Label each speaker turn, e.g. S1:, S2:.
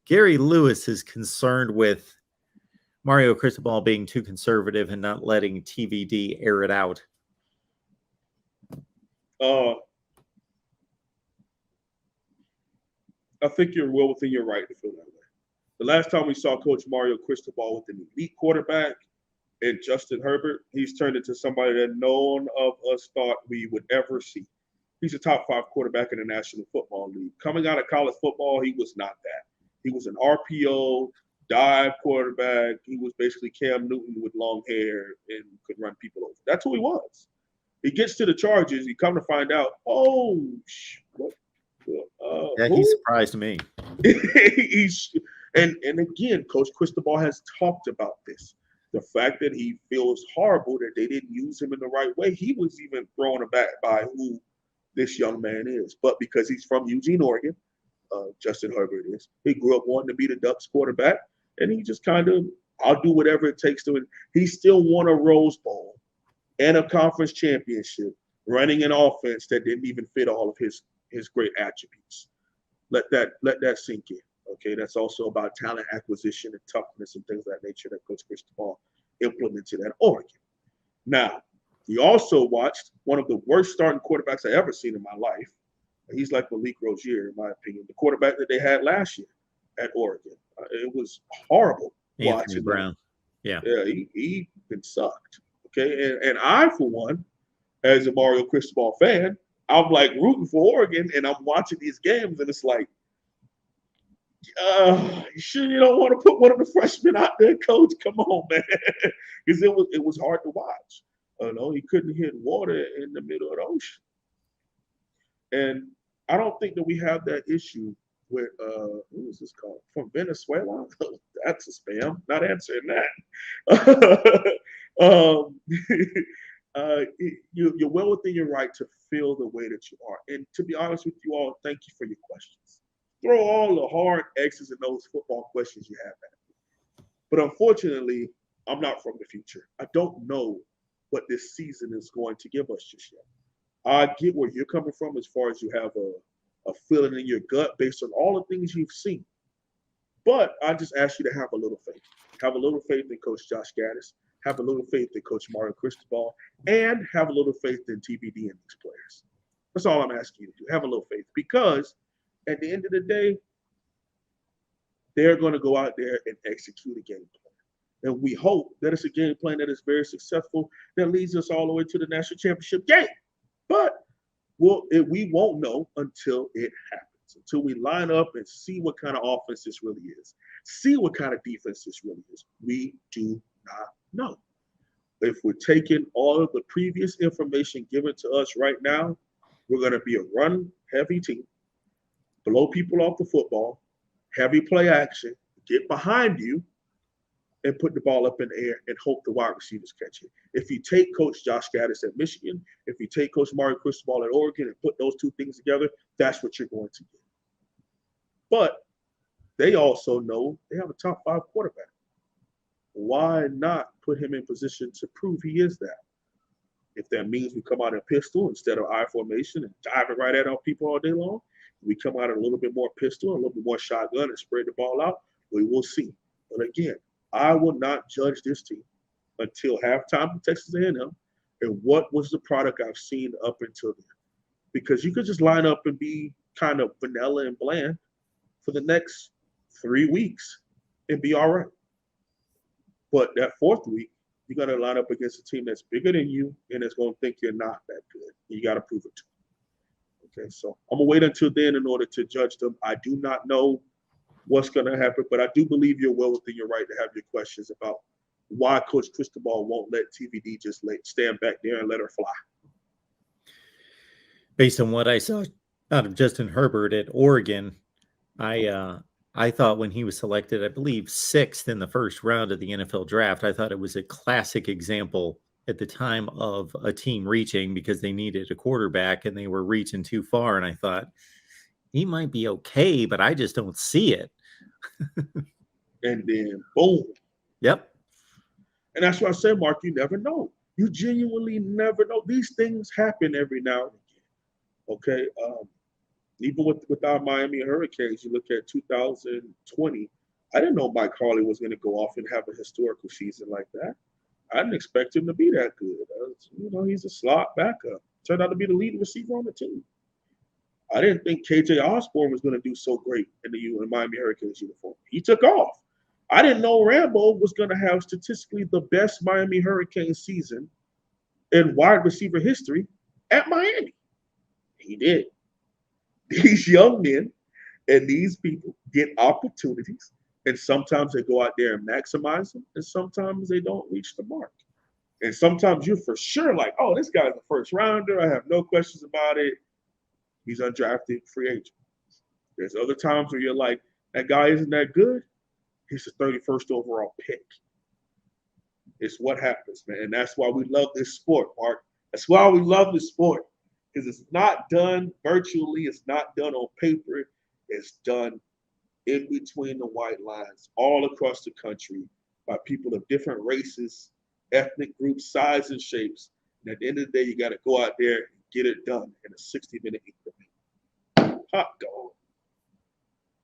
S1: Gary Lewis is concerned with Mario Cristobal being too conservative and not letting TVD air it out.
S2: I think you're well within your right to feel that way. The last time we saw Coach Mario Cristobal with an elite quarterback and Justin Herbert, he's turned into somebody that none of us thought we would ever see. He's a top 5 quarterback in the National Football League. Coming out of college football, he was not that. He was an RPO, dive quarterback. He was basically Cam Newton with long hair and could run people over. That's who he was. He gets to the Chargers. You come to find out, what?
S1: Yeah, he
S2: Who?
S1: surprised me.
S2: and again, Coach Cristobal has talked about this. The fact that he feels horrible that they didn't use him in the right way. He was even thrown aback by who this young man is. But because he's from Eugene, Oregon, Justin Herbert is, he grew up wanting to be the Ducks quarterback, and he just kind of, I'll do whatever it takes to. He still won a Rose Bowl and a conference championship, running an offense that didn't even fit all of his great attributes. Let that sink in. Okay, that's also about talent acquisition and toughness and things of that nature that Coach Cristobal implemented at Oregon. Now, we also watched one of the worst starting quarterbacks I ever seen in my life. He's like Malik Rozier, in my opinion, the quarterback that they had last year at Oregon. It was horrible
S1: Anthony
S2: watching
S1: Brown.
S2: Yeah, he been sucked. Okay, and I, for one, as a Mario Cristobal fan, I'm like rooting for Oregon, and I'm watching these games, and it's like, you sure you don't want to put one of the freshmen out there, coach? Come on, man, because it was hard to watch. He couldn't hit water in the middle of the ocean, and I don't think that we have that issue with who is this called from Venezuela? That's a spam. Not answering that. um, you're well within your right to feel the way that you are, and to be honest with you all, thank you for your questions. Throw all the hard X's and those football questions you have at me. But unfortunately, I'm not from the future. I don't know what this season is going to give us just yet. I get where you're coming from as far as you have a feeling in your gut based on all the things you've seen. But I just ask you to have a little faith. Have a little faith in Coach Josh Gaddis. Have a little faith in Coach Mario Cristobal. And have a little faith in TBD and these players. That's all I'm asking you to do. Have a little faith. Because at the end of the day, they're going to go out there and execute a game plan. And we hope that it's a game plan that is very successful that leads us all the way to the national championship game. But we won't know until it happens, until we line up and see what kind of offense this really is, see what kind of defense this really is. We do not know. If we're taking all of the previous information given to us right now, we're going to be a run-heavy team, blow people off the football, heavy play action, get behind you, and put the ball up in the air and hope the wide receivers catch it. If you take Coach Josh Gaddis at Michigan, if you take Coach Mario Cristobal at Oregon and put those two things together, that's what you're going to get. But they also know they have a top 5 quarterback. Why not put him in position to prove he is that? If that means we come out in pistol instead of I formation and diving right at our people all day long, we come out in a little bit more pistol, a little bit more shotgun and spread the ball out, we will see. But again, I will not judge this team until halftime for Texas A&M and what was the product I've seen up until then. Because you could just line up and be kind of vanilla and bland for the next 3 weeks and be all right. But that 4th week, you're going to line up against a team that's bigger than you and that's going to think you're not that good. You got to prove it to them. Okay, so I'm going to wait until then in order to judge them. I do not know what's going to happen, but I do believe you're well within your right to have your questions about why Coach Cristobal won't let TVD just stand back there and let her fly.
S1: Based on what I saw out of Justin Herbert at Oregon, I thought when he was selected, I believe 6th in the first round of the NFL draft, I thought it was a classic example at the time of a team reaching because they needed a quarterback and they were reaching too far. And I thought he might be okay, but I just don't see it.
S2: And then boom.
S1: Yep.
S2: And that's why I said, Mark, you never know. You genuinely never know. These things happen every now and again. Okay. Even with our Miami Hurricanes, you look at 2020. I didn't know Mike Harley was going to go off and have a historical season like that. I didn't expect him to be that good. He's a slot backup. Turned out to be the leading receiver on the team. I didn't think KJ Osborne was going to do so great in the Miami Hurricanes uniform. He took off. I didn't know Rambo was going to have statistically the best Miami Hurricanes season in wide receiver history at Miami. He did. These young men and these people get opportunities, and sometimes they go out there and maximize them, and sometimes they don't reach the mark. And sometimes you're for sure like, oh, this guy's a first rounder. I have no questions about it. He's undrafted free agent. There's other times where you're like, that guy isn't that good. He's the 31st overall pick. It's what happens, man. And that's why we love this sport, Mark. That's why we love this sport. Because it's not done virtually. It's not done on paper. It's done in between the white lines all across the country by people of different races, ethnic groups, sizes, and shapes. And at the end of the day, you got to go out there and get it done in a 60-minute increment. Hot dog.